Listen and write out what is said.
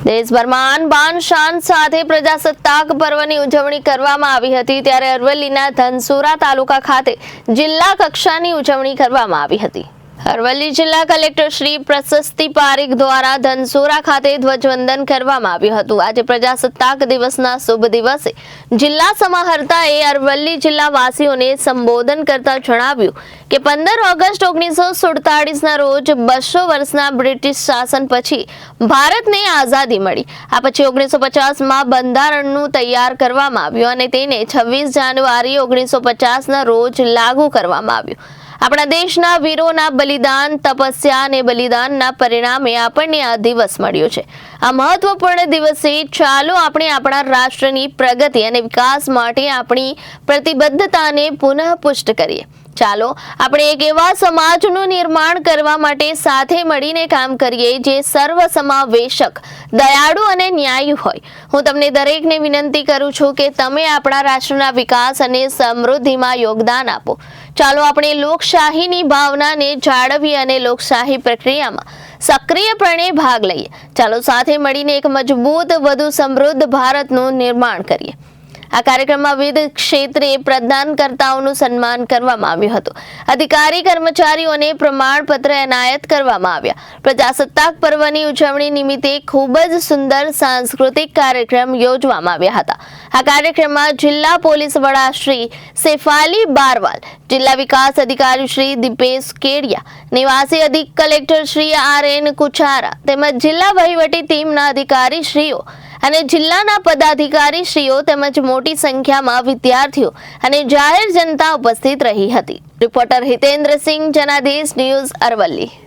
દેશભરમાં બાન શાન સાથે પ્રજાસત્તાક પર્વની ઉજવણી કરવામાં આવી હતી, ત્યારે અરવલ્લીના ધનસુરા તાલુકા ખાતે જિલ્લા કક્ષાની ઉજવણી કરવામાં આવી હતી। અરવલ્લી જિલ્લા કલેક્ટર શ્રી પ્રશસ્તિ પારીખ દ્વારા ધનસુરા ખાતે ધ્વજવંદન કરવામાં આવ્યું હતું। આજે પ્રજાસત્તાક દિવસના શુભ દિવસે જિલ્લા સમાહર્તાએ અરવલ્લી જિલ્લા વાસીઓને સંબોધન કરતા જણાવ્યું કે 15 ઓગસ્ટ 1947ના રોજ 200 વર્ષના બ્રિટિશ શાસન પછી ભારતને આઝાદી મળી। આ પછી 1950માં બંધારણનું તૈયાર કરવામાં આવ્યું અને તેને 26 જાન્યુઆરી 1950ના રોજ લાગુ કરવામાં આવ્યું। આપણા દેશના વીરોના બલિદાન, તપસ્યા અને બલિદાનના પરિણામે આપણને આ દિવસ મળ્યો છે। આ મહત્વપૂર્ણ દિવસે ચાલો આપણે આપણા રાષ્ટ્રની પ્રગતિ અને વિકાસ માટે આપણી પ્રતિબદ્ધતાને પુનઃપુષ્ટ કરીએ। ચાલો આપણે એક એવા સમાજનું નિર્માણ કરવા માટે સાથે મળીને કામ કરીએ જે સર્વસમાવેશક, દયાળુ અને ન્યાયી હોય। હું તમને દરેકને વિનંતી કરું છું કે તમે આપણા રાષ્ટ્રના વિકાસ અને સમૃદ્ધિમાં યોગદાન આપો। ચાલો આપણે લોકશાહીની ભાવનાને જાળવીએ અને લોકશાહી પ્રક્રિયામાં સક્રિયપણે ભાગ લઈએ। ચાલો સાથે મળીને એક મજબૂત, વધુ સમૃદ્ધ ભારતનું નિર્માણ કરીએ। આ કાર્યક્રમમાં વિવિધ ક્ષેત્રે પ્રદાનકર્તાઓનું સન્માન કરવામાં આવ્યું હતું। અધિકારી કર્મચારીઓને પ્રમાણપત્ર એનાયત કરવામાં આવ્યા। પ્રજાસત્તાક પર્વની ઉજવણી નિમિત્તે ખૂબ જ સુંદર સાંસ્કૃતિક કાર્યક્રમ યોજવામાં આવ્યા હતા। આ કાર્યક્રમમાં જિલ્લા પોલીસ વડા શ્રી સેફાલી બારવાલ, જિલ્લા વિકાસ અધિકારી શ્રી દીપેશ કેડિયા, નિવાસી અધિક કલેક્ટર શ્રી RN કુચારા તેમજ જિલ્લા વહીવટી ટીમના અધિકારી શ્રીઓ અને જિલ્લાના પદાધિકારી શ્રીઓ તેમજ મોટી સંખ્યામાં વિદ્યાર્થીઓ અને જાહેર જનતા ઉપસ્થિત રહી હતી। Reporter Hitendrasinh, Janadesh news, Aravalli.